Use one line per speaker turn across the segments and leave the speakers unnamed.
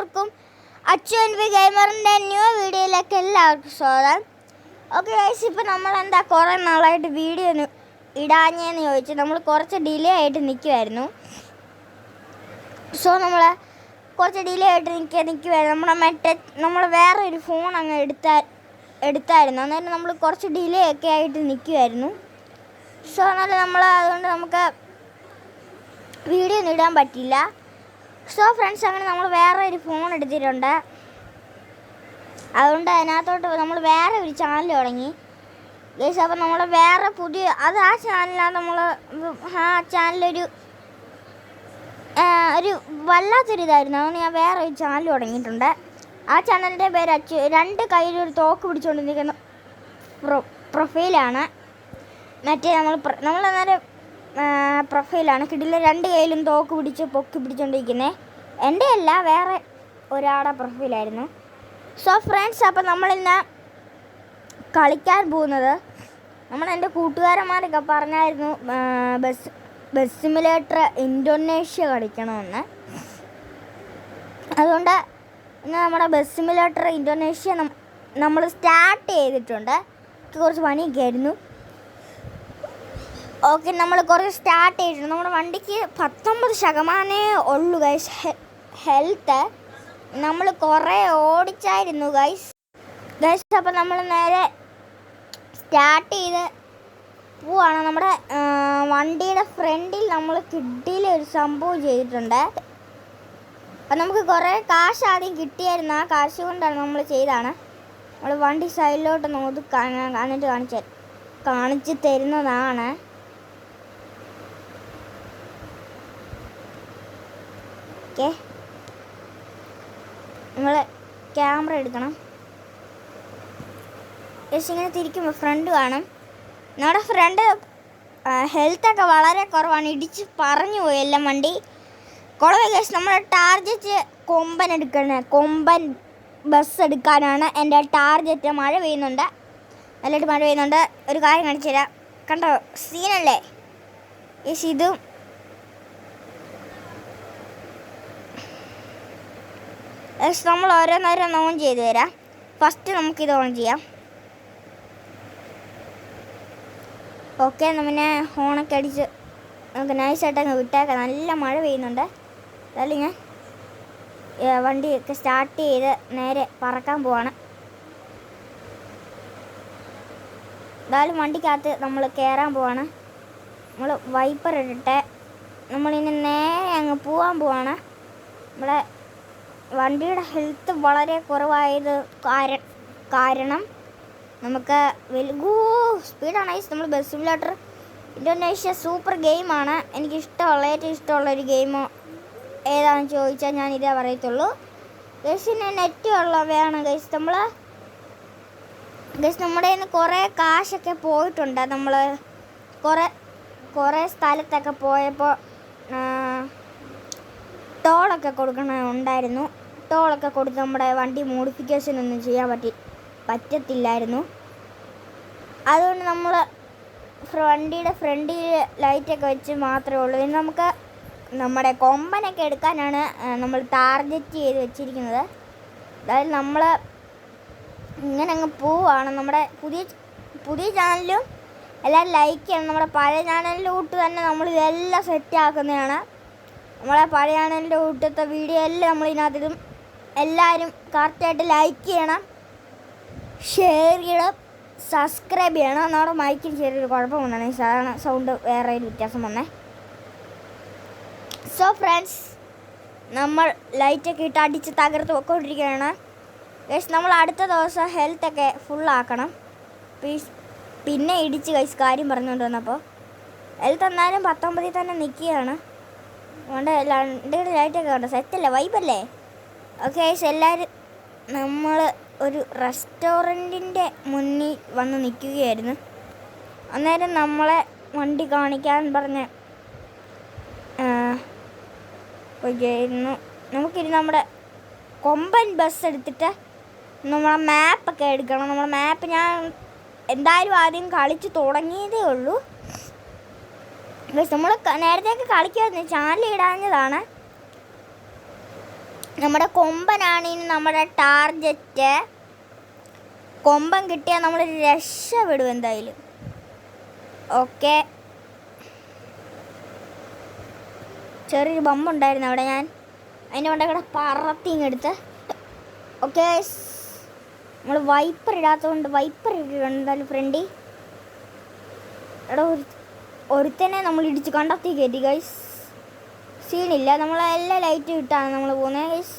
എല്ലാവർക്കും Achu N V ഗെയിമറിൻ്റെ new വീഡിയോയിലേക്ക് എല്ലാവർക്കും സ്വാഗതം. ഓക്കെ ഗൈസ്, ഇപ്പോൾ നമ്മളെന്താ കുറേ നാളായിട്ട് വീഡിയോ ഇടാഞ്ഞെന്ന് ചോദിച്ചു. നമ്മൾ കുറച്ച് ഡിലേ ആയിട്ട് നിൽക്കുമായിരുന്നു. നമ്മൾ കുറച്ച് ഡിലേ ആയിട്ട് നിൽക്കുമായിരുന്നു. നമ്മൾ വേറെ ഒരു ഫോൺ അങ്ങ് എടുത്തായിരുന്നു. അന്നേരം നമ്മൾ കുറച്ച് ഡിലേ ഒക്കെ ആയിട്ട് നിൽക്കുമായിരുന്നു. അതുകൊണ്ട് നമുക്ക് വീഡിയോ ഒന്നും ഇടാൻ പറ്റില്ല. ഫ്രണ്ട്സ്, അങ്ങനെ നമ്മൾ വേറെ ഒരു ഫോൺ എടുത്തിട്ടുണ്ട്. അതുകൊണ്ട് അതിനകത്തോട്ട് നമ്മൾ വേറെ ഒരു ചാനൽ തുടങ്ങി ഗൈസ്. അപ്പം നമ്മൾ വേറെ ആ ചാനലാണ് നമ്മൾ ആ ചാനലൊരു വല്ലാത്തൊരിതായിരുന്നു. അതുകൊണ്ട് ഞാൻ വേറെ ഒരു ചാനൽ തുടങ്ങിയിട്ടുണ്ട്. ആ ചാനലിൻ്റെ പേര് അച്ചു. രണ്ട് കയ്യിലൊരു തോക്ക് പിടിച്ചുകൊണ്ട് നിൽക്കുന്ന പ്രൊഫൈലാണ്. നമ്മളന്നേരം പ്രൊഫൈലാണ് കിടില. രണ്ട് കയ്യിലും തോക്ക് പൊക്കി പിടിച്ചുകൊണ്ടിരിക്കുന്നത് എൻ്റെ അല്ല, വേറെ ഒരാളുടെ പ്രൊഫൈലായിരുന്നു. ഫ്രണ്ട്സ്, അപ്പം നമ്മളിന്ന് കളിക്കാൻ പോകുന്നത് എൻ്റെ കൂട്ടുകാരന്മാരൊക്കെ പറഞ്ഞായിരുന്നു ബസ് സിമുലേറ്റർ ഇന്തോനേഷ്യ കളിക്കണമെന്ന്. അതുകൊണ്ട് ഇന്ന് നമ്മുടെ ബസ് സിമുലേറ്റർ ഇന്തോനേഷ്യ നമ്മൾ സ്റ്റാർട്ട് ചെയ്തിട്ടുണ്ട്. കുറച്ച് പണിയൊക്കെ ആയിരുന്നു. ഓക്കെ, നമ്മൾ കുറച്ച് സ്റ്റാർട്ട് ചെയ്തിട്ടുണ്ട്. നമ്മുടെ വണ്ടിക്ക് 19% ഉള്ളൂ ഗൈസ് ഹെൽത്ത്. നമ്മൾ കുറേ ഓടിച്ചായിരുന്നു ഗൈസ്. അപ്പം നമ്മൾ നേരെ സ്റ്റാർട്ട് ചെയ്ത് പോവാണ്. നമ്മുടെ വണ്ടിയുടെ ഫ്രണ്ടിൽ നമ്മൾ കിഡിലൊരു സംഭവം ചെയ്തിട്ടുണ്ട്. അപ്പം നമുക്ക് കുറേ കാശ് ആദ്യം കിട്ടിയായിരുന്നു. ആ കാശ് കൊണ്ടാണ് നമ്മൾ ചെയ്തതാണ്. നമ്മൾ വണ്ടി സൈഡിലോട്ട് നമുക്ക് കാണിച്ച് തരുന്നതാണ്. ഓക്കെ, നമ്മൾ ക്യാമറ എടുക്കണം. ഇങ്ങനെ തിരിക്കുമ്പോൾ ഫ്രണ്ട് കാണും. നമ്മുടെ ഫ്രണ്ട് ഹെൽത്തൊക്കെ വളരെ കുറവാണ്. ഇടിച്ച് പറഞ്ഞു പോയി എല്ലാം വണ്ടി. കുളവേ കേസ്, നമ്മുടെ ടാർഗറ്റ് കൊമ്പൻ ബസ് എടുക്കാനാണ് എൻ്റെ ടാർഗറ്റ്. മഴ പെയ്യുന്നുണ്ട്, നല്ലതായിട്ട് മഴ പെയ്യുന്നുണ്ട്. ഒരു കാര്യം കാണിച്ചു തരാം. കണ്ടോ, സീനല്ലേ ഇതും. നമ്മൾ ഓരോന്നോരോന്ന് ഓൺ ചെയ്ത് തരാം. ഫസ്റ്റ് നമുക്കിത് ഓൺ ചെയ്യാം. ഓക്കെ, നമ്മനെ ഹോണൊക്കെ അടിച്ച് നമുക്ക് നൈസായിട്ടങ്ങ് വിട്ടേക്കാം. നല്ല മഴ പെയ്യുന്നുണ്ട്. അതായത് ഞാൻ വണ്ടിയൊക്കെ സ്റ്റാർട്ട് ചെയ്ത് നേരെ പറക്കാൻ പോവാണ്. എന്തായാലും വണ്ടിക്കകത്ത് നമ്മൾ കയറാൻ പോവാണ്. നമ്മൾ വൈപ്പർ ഇട്ടിട്ട് നമ്മളിനി നേരെ അങ്ങ് പോകാൻ പോവാണ്. നമ്മളെ വണ്ടിയുടെ ഹെൽത്ത് വളരെ കുറവായത് കാരണം നമുക്ക് സ്പീഡാണ്. നമ്മൾ ബസ് സിമുലേറ്റർ ഇന്തോനേഷ്യ സൂപ്പർ ഗെയിമാണ്. ഏറ്റവും ഇഷ്ടമുള്ളൊരു ഗെയിം ഏതാണെന്ന് ചോദിച്ചാൽ ഞാൻ ഇതേ പറയത്തുള്ളൂ. ഗൈസിന് നെറ്റ് വേണം ഗൈസ്. നമ്മുടെ കയ്യിൽ നിന്ന് കുറേ കാശൊക്കെ പോയിട്ടുണ്ട്. നമ്മൾ കുറേ സ്ഥലത്തൊക്കെ പോയപ്പോൾ ടോളൊക്കെ ഉണ്ടായിരുന്നു. ടോളൊക്കെ കൊടുത്ത് നമ്മുടെ വണ്ടി മോഡിഫിക്കേഷൻ ഒന്നും ചെയ്യാൻ പറ്റത്തില്ലായിരുന്നു. അതുകൊണ്ട് നമ്മൾ വണ്ടിയുടെ ഫ്രണ്ടിൽ ലൈറ്റൊക്കെ വെച്ച് മാത്രമേ ഉള്ളൂ. ഇനി നമുക്ക് നമ്മുടെ കൊമ്പനൊക്കെ എടുക്കാനാണ് നമ്മൾ ടാർഗറ്റ് ചെയ്ത് വെച്ചിരിക്കുന്നത്. അതായത് നമ്മൾ ഇങ്ങനെ അങ്ങ് പോവുകയാണ്. നമ്മുടെ പുതിയ ചാനലും എല്ലാവരും ലൈക്ക് ചെയ്യണം. നമ്മുടെ പഴയ ചാനലിലോട്ട് തന്നെ നമ്മൾ ഇതെല്ലാം സെറ്റാക്കുന്നതാണ്. നമ്മളെ പഴയ ചാനലിൻ്റെ കൂട്ടത്തെ വീഡിയോ എല്ലാം നമ്മളിതിനകത്തിടും. എല്ലാവരും കറക്റ്റായിട്ട് ലൈക്ക് ചെയ്യണം, ഷെയർ ചെയ്യണം, സബ്സ്ക്രൈബ് ചെയ്യണം. നമ്മുടെ മൈക്കിന് ചെറിയൊരു കുഴപ്പം വന്നാണ്. സാധാരണ സൗണ്ട് വേറെ ഒരു വ്യത്യാസം വന്നേ. ഫ്രണ്ട്സ്, നമ്മൾ ലൈറ്റൊക്കെ ഇട്ട് അടിച്ച് തകർത്ത് പൊയ്ക്കൊണ്ടിരിക്കുകയാണ്. ഗൈസ്, നമ്മൾ അടുത്ത ദിവസം ഹെൽത്തൊക്കെ ഫുള്ളാക്കണം. പിന്നെ ഇടിച്ച് ഗൈസ് കാര്യം പറഞ്ഞുകൊണ്ട് വന്നപ്പോൾ ഹെൽത്ത് എന്നാലും 19 തന്നെ നിൽക്കുകയാണ്. അതുകൊണ്ട് രണ്ടുകൂടെ ലൈറ്റൊക്കെ ഉണ്ട്. സെറ്റല്ലേ, വൈബല്ലേ? ഓക്കെ ഗൈസ്, എല്ലാവരും നമ്മൾ ഒരു റെസ്റ്റോറൻറ്റിൻ്റെ മുന്നിൽ വന്ന് നിൽക്കുകയായിരുന്നു. അന്നേരം നമ്മളെ വണ്ടി കാണിക്കാൻ പറഞ്ഞ് നമുക്കിനി നമ്മുടെ കൊമ്പൻ ബസ് എടുത്തിട്ട് നമ്മളെ മാപ്പൊക്കെ എടുക്കണം. നമ്മളെ മാപ്പ് ഞാൻ എന്തായാലും ആദ്യം കളിച്ച് തുടങ്ങിയതേ ഉള്ളൂ. നമ്മൾ നേരത്തെയൊക്കെ കളിക്കുമായിരുന്നു, ചാനൽ ഇടാഞ്ഞതാണ്. നമ്മുടെ കൊമ്പനാണ് ഇനി നമ്മുടെ ടാർഗറ്റ്. കൊമ്പൻ കിട്ടിയാൽ നമ്മൾ രക്ഷപ്പെടും എന്തായാലും. ഓക്കെ, ചെറിയൊരു ബമ്പുണ്ടായിരുന്നു അവിടെ, ഞാൻ അതിൻ്റെ കൊണ്ടൊക്കെ പറത്തിങ്ങെടുത്ത്. ഓക്കെ, നമ്മൾ വൈപ്പർ ഇടാത്തതുകൊണ്ട് വൈപ്പർ ഇട്ടിട്ടുണ്ട് എന്തായാലും ഫ്രണ്ടി. എടാ ഒരുത്തനെ നമ്മൾ ഇടിച്ച് കണ്ടെത്തി കയറ്റി ഗൈസ്. സീനില്ല, നമ്മളെല്ലാം ലൈറ്റ് ഇട്ടാണ് നമ്മൾ പോകുന്നത് ഗൈസ്.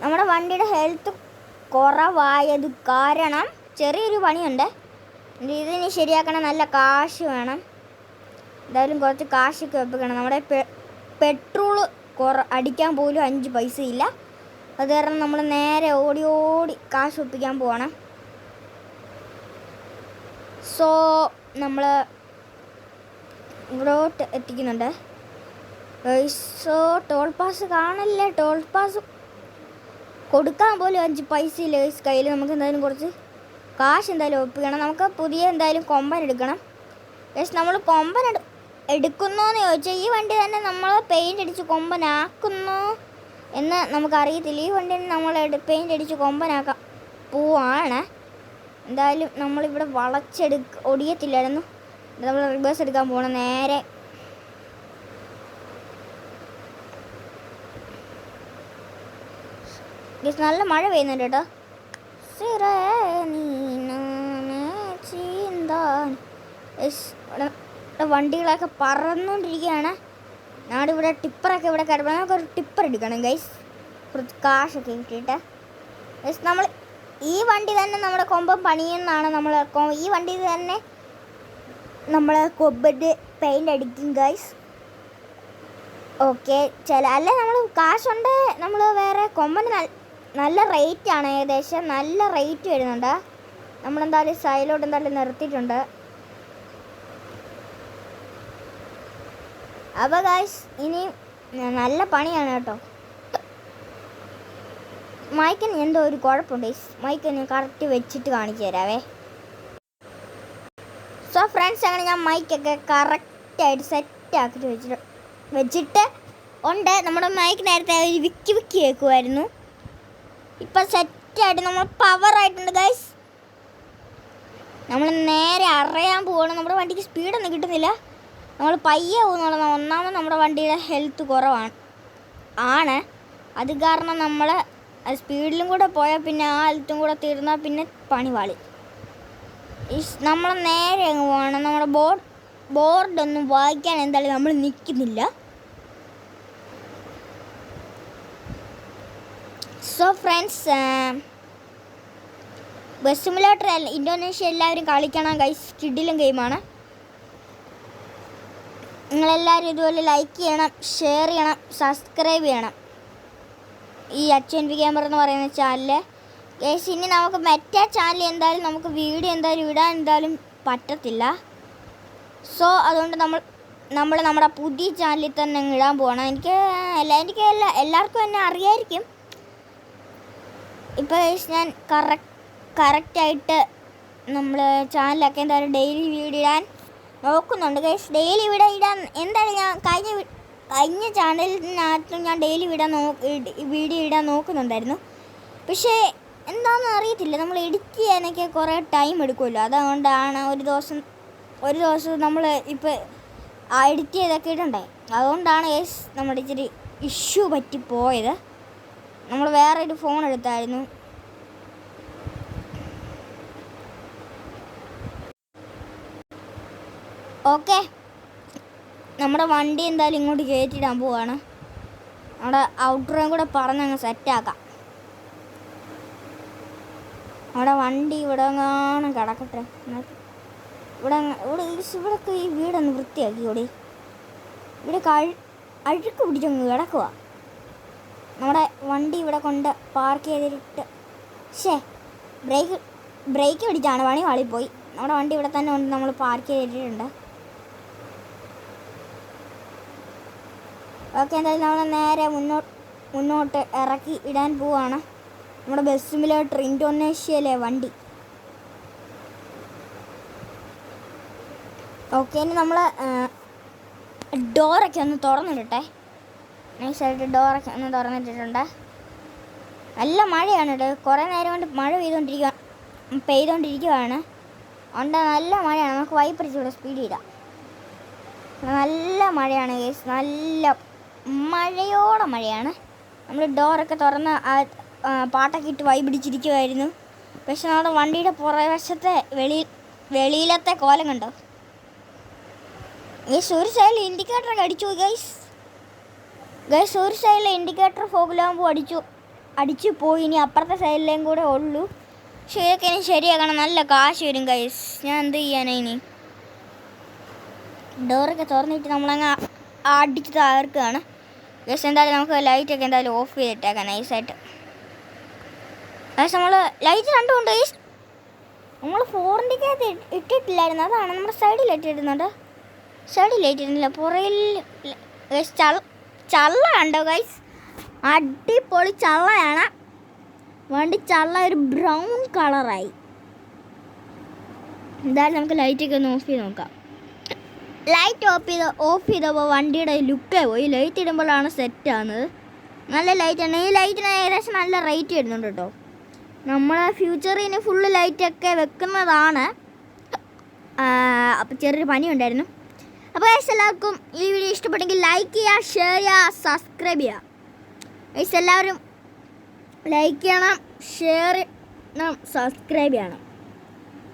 നമ്മുടെ വണ്ടിയുടെ ഹെൽത്ത് കുറവായത് കാരണം ചെറിയൊരു പണിയുണ്ട്. ഇതിന് ശരിയാക്കണം, നല്ല കാശ് വേണം. എന്തായാലും കുറച്ച് കാശൊക്കെ വെപ്പിക്കണം. നമ്മുടെ പെട്രോള് അടിക്കാൻ പോലും 5 പൈസ ഇല്ല. അത് കാരണം നമ്മൾ നേരെ ഓടി ഓടി കാശ് ഒപ്പിക്കാൻ പോകണം. സോ നമ്മൾ ഇവിടോട്ട് എത്തിക്കുന്നുണ്ട്. സോ ടോൾ പാസ് കാണില്ല, ടോൾ പാസ് കൊടുക്കാൻ പോലും 5 പൈസ ഇല്ല കയ്യിൽ. നമുക്ക് എന്തായാലും കുറച്ച് കാശ് എന്തായാലും ഒപ്പിക്കണം. നമുക്ക് പുതിയ എന്തായാലും കൊമ്പൻ എടുക്കണം. നമ്മൾ കൊമ്പൻ എടുക്കുന്നു എന്ന് ചോദിച്ചാൽ ഈ വണ്ടി തന്നെ നമ്മൾ പെയിൻ്റ് അടിച്ച് കൊമ്പനാക്കുന്നു എന്ന് നമുക്കറിയത്തില്ല. ഈ വണ്ടി നമ്മൾ പെയിൻ്റ് അടിച്ച് കൊമ്പനാക്കാൻ പോവാണ്. എന്തായാലും നമ്മളിവിടെ ഒടിയത്തില്ലായിരുന്നു. നമ്മൾ റിവേഴ്സ് എടുക്കാൻ പോകണം നേരെ. നല്ല മഴ പെയ്യുന്നുണ്ട് കേട്ടോ. വണ്ടികളൊക്കെ പറന്നുകൊണ്ടിരിക്കുകയാണ്. ഞാനിവിടെ ടിപ്പറൊക്കെ ഇവിടെ കിടക്കണം. നമുക്കൊരു ടിപ്പർ എടുക്കണം ഗൈസ്, കുറച്ച് കാശൊക്കെ കിട്ടിയിട്ട്. ഗൈസ് നമ്മൾ ഈ വണ്ടി തന്നെ നമ്മുടെ കൊമ്പൻ പണിയെന്നാണ്. നമ്മൾ ഈ വണ്ടി തന്നെ നമ്മൾ കൊമ്പൻ്റെ പെയിൻ്റ് അടിക്കും ഗൈസ്. ഓക്കെ, അല്ല നമ്മൾ കാശുണ്ട്. നമ്മൾ വേറെ കൊമ്പന് നല്ല റേറ്റാണ്, ഏകദേശം നല്ല റേറ്റ് വരുന്നുണ്ട്. നമ്മളെന്തായാലും സൈഡിലോട്ട് എന്തായാലും നിർത്തിയിട്ടുണ്ട്. അപ്പോൾ ഗൈസ് ഇനി നല്ല പണിയാണ് കേട്ടോ. മൈക്കിന് എന്തോ ഒരു കുഴപ്പമുണ്ട് ഗൈസ്. മൈക്കിന് കറക്റ്റ് വെച്ചിട്ട് കാണിച്ചു തരാവേ. സോ ഫ്രണ്ട്സ്, അങ്ങനെ ഞാൻ മൈക്കൊക്കെ കറക്റ്റായിട്ട് സെറ്റാക്കിയിട്ട് വെച്ചിട്ട് ഉണ്ട്. നമ്മുടെ മൈക്ക് നേരത്തെ വിക്കി കേൾക്കുമായിരുന്നു. ഇപ്പം സെറ്റായിട്ട് നമ്മൾ പവറായിട്ടുണ്ട് ഗൈസ്. നമ്മൾ നേരെ അറിയാൻ പോവാണ്. നമ്മുടെ വണ്ടിക്ക് സ്പീഡൊന്നും കിട്ടുന്നില്ല. നമ്മൾ പയ്യെ പോകുന്നുള്ളത്. ഒന്നാമത് നമ്മുടെ വണ്ടിയുടെ ഹെൽത്ത് കുറവാണ്. അത് കാരണം നമ്മൾ സ്പീഡിലും കൂടെ പോയാൽ പിന്നെ ആ ഹെൽത്തും കൂടെ തീർന്നാൽ പിന്നെ പണി പാളി. നമ്മൾ നേരെ അങ്ങ് പോകണം. നമ്മുടെ ബോർഡൊന്നും വായിക്കാൻ എന്തായാലും നമ്മൾ നിൽക്കുന്നില്ല. So friends, bus simulator Indonesia എല്ലാവരും കളിക്കണം ഗൈസ്. കിഡിലും ഗെയിമാണ്. നിങ്ങളെല്ലാവരും ഇതുപോലെ ലൈക്ക് ചെയ്യണം, ഷെയർ ചെയ്യണം, സബ്സ്ക്രൈബ് ചെയ്യണം ഈ HNV Gamer എന്ന് പറയുന്ന ചാനൽ. ഗൈസ് ഇനി നമുക്ക് മറ്റേ ചാനൽ എന്തായാലും നമുക്ക് വീഡിയോ എന്തായാലും ഇടാൻ എന്തായാലും പറ്റത്തില്ല. സോ അതുകൊണ്ട് നമ്മൾ നമ്മുടെ പുതിയ ചാനലിൽ തന്നെ ഇടാൻ പോകണം. എനിക്ക് എല്ലാവർക്കും എന്നെ അറിയായിരിക്കും. ഇപ്പോൾ ഞാൻ കറക്റ്റായിട്ട് നമ്മൾ ചാനലൊക്കെ എന്തായാലും ഡെയിലി വീഡിയോ ഇടാൻ നോക്കുന്നുണ്ട് ഗൈസ്. ഡെയിലി വീഡിയോ ഇടാൻ എന്തായാലും ഞാൻ കഴിഞ്ഞ ചാനലിനകത്തും ഞാൻ ഡെയിലി വീഡിയോ ഇടാൻ നോക്കുന്നുണ്ടായിരുന്നു. പക്ഷേ എന്താണെന്ന് അറിയത്തില്ല, നമ്മൾ എഡിറ്റ് ചെയ്യാനൊക്കെ കുറേ ടൈം എടുക്കുമല്ലോ. അതുകൊണ്ടാണ് ഒരു ദിവസം നമ്മൾ ഇപ്പോൾ എഡിറ്റ് ചെയ്തൊക്കെ ഇടണ്ടേ. അതുകൊണ്ടാണ് ഗൈസ് നമ്മുടെ ഇച്ചിരി ഇഷ്യൂ പറ്റിപ്പോയത്. നമ്മൾ വേറെ ഒരു ഫോൺ എടുത്തായിരുന്നു. ഓക്കെ, നമ്മുടെ വണ്ടി എന്തായാലും ഇങ്ങോട്ട് കയറ്റിയിടാൻ പോവാണ്. നമ്മുടെ ഔട്ട്ഡോറും കൂടെ പറഞ്ഞങ്ങ് സെറ്റാക്കാം. നമ്മുടെ വണ്ടി ഇവിടെ എങ്ങാനും കിടക്കട്ടെ. ഇവിടൊക്കെ ഈ വീടൊന്ന് വൃത്തിയാക്കി കൂടി. ഇവിടെ അഴുക്ക് പിടിച്ചങ്ങ് കിടക്കുക. നമ്മുടെ വണ്ടി ഇവിടെ കൊണ്ട് പാർക്ക് ചെയ്തിട്ട് ബ്രേക്ക് പിടിച്ചാണ് പണി വാളിപ്പോയി. നമ്മുടെ വണ്ടി ഇവിടെ തന്നെ കൊണ്ട് നമ്മൾ പാർക്ക് ചെയ്തിട്ടുണ്ട്. ഓക്കെ, എന്തായാലും നമ്മൾ നേരെ മുന്നോട്ട് ഇറക്കി ഇടാൻ പോവാണ്. നമ്മുടെ ബസ് സിമുലേറ്റർ ഇന്തോനേഷ്യയിലെ വണ്ടി. ഓക്കെ, ഇനി നമ്മൾ ഡോറൊക്കെ ഒന്ന് തുറന്നിടട്ടെ. നൈസായിട്ട് ഡോറൊക്കെ ഒന്ന് തുറന്നിട്ടിട്ടുണ്ട്. നല്ല മഴയാണ് കേട്ടോ, കുറേ നേരം കൊണ്ട് മഴ പെയ്തുകൊണ്ടിരിക്കുകയാണ്. അതുകൊണ്ട് നല്ല മഴയാണ്, നമുക്ക് വൈപ്പറിച്ചൂടെ സ്പീഡ് ഇടാം. നല്ല മഴയാണ് ഗൈസ്, നല്ല മഴയോടെ മഴയാണ്. നമ്മൾ ഡോറൊക്കെ തുറന്ന് പാട്ടൊക്കെ ഇട്ട് പിടിച്ചിരിക്കുമായിരുന്നു. പക്ഷെ നമ്മുടെ വണ്ടിയുടെ പുറവശത്തെ വെളിയിലത്തെ കോലം കണ്ടോ ഗൈസ്? ഒരു സൈഡിൽ ഇൻഡിക്കേറ്ററൊക്കെ അടിച്ചു ഗൈസ്. ഒരു സൈഡിൽ ഇൻഡിക്കേറ്റർ ഫോഗ് ലാമ്പും അടിച്ചു പോയി. ഇനി അപ്പുറത്തെ സൈഡിലേയും കൂടെ ഉള്ളൂ. പക്ഷേ ഇതൊക്കെ ഇനി ശരിയാക്കണം, നല്ല കാശ് വരും ഗൈസ്. ഞാൻ എന്ത് ചെയ്യാനാ ഇനി? ഡോറൊക്കെ തുറന്നിട്ട് നമ്മളങ്ങ് അടിച്ച് തകർക്കുകയാണ് ഗൈസ്. എന്തായാലും നമുക്ക് ലൈറ്റൊക്കെ എന്തായാലും ഓഫ് ചെയ്തിട്ടേക്കാം നൈസായിട്ട്. ഗൈസ് നമ്മൾ ലൈറ്റ് രണ്ടുമുണ്ട് ഗൈസ്. നമ്മൾ ഫോറിൻ്റെക്കകത്ത് ഇട്ടിട്ടില്ലായിരുന്നു, അതാണ് നമ്മുടെ സൈഡിൽ ലൈറ്റ് ഇടുന്നുണ്ട്. സൈഡിൽ ലൈറ്റ് ഇടുന്നില്ല, പുറയിൽ ഗൈസ് ചള്ള കണ്ടോ ഗൈസ്? അടിപൊളി ചള്ളയാണ് വണ്ടി. ചള്ള ഒരു ബ്രൗൺ കളറായി. എന്തായാലും നമുക്ക് ലൈറ്റൊക്കെ ഒന്ന് ഓഫ് ചെയ്ത് നോക്കാം. ലൈറ്റ് ഓഫ് ചെയ്തപ്പോൾ വണ്ടിയുടെ ലുക്കേ പോയി. ലൈറ്റ് ഇടുമ്പോഴാണ് സെറ്റാകുന്നത്. നല്ല ലൈറ്റാണ്. ഈ ലൈറ്റിന് ഏകദേശം നല്ല റേറ്റ് വരുന്നുണ്ട് കേട്ടോ. നമ്മൾ ഫ്യൂച്ചറിന് ഫുള്ള് ലൈറ്റൊക്കെ വെക്കുന്നതാണ്. അപ്പോൾ ചെറിയൊരു പനി ഉണ്ടായിരുന്നു. അപ്പോൾ എല്ലാവർക്കും ഈ വീഡിയോ ഇഷ്ടപ്പെട്ടെങ്കിൽ ലൈക്ക് ചെയ്യുക, ഷെയർ ചെയ്യുക, സബ്സ്ക്രൈബ് ചെയ്യുക. ഗൈസ് എല്ലാവരും ലൈക്ക് ചെയ്യണം, ഷെയർ ചെയ്യണം, സബ്സ്ക്രൈബ് ചെയ്യണം.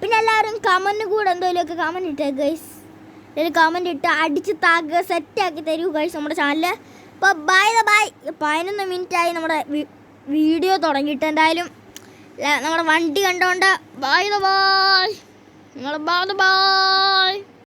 പിന്നെ എല്ലാവരും കമൻറ്റ് കൂടെ എന്തെങ്കിലുമൊക്കെ കമൻറ്റ് ഇട്ടേ ഗൈസ്. ഒരു കമൻറ്റ് ഇട്ട് അടിച്ച് താക്കുക, സെറ്റാക്കി തരൂ ഗൈസ് നമ്മുടെ ചാനൽ. അപ്പോൾ ബൈ 11 മിനിറ്റായി നമ്മുടെ വീഡിയോ തുടങ്ങിയിട്ട്. എന്തായാലും നമ്മുടെ വണ്ടി കണ്ടുകൊണ്ട് ബൈ. നിങ്ങൾ ബൈ.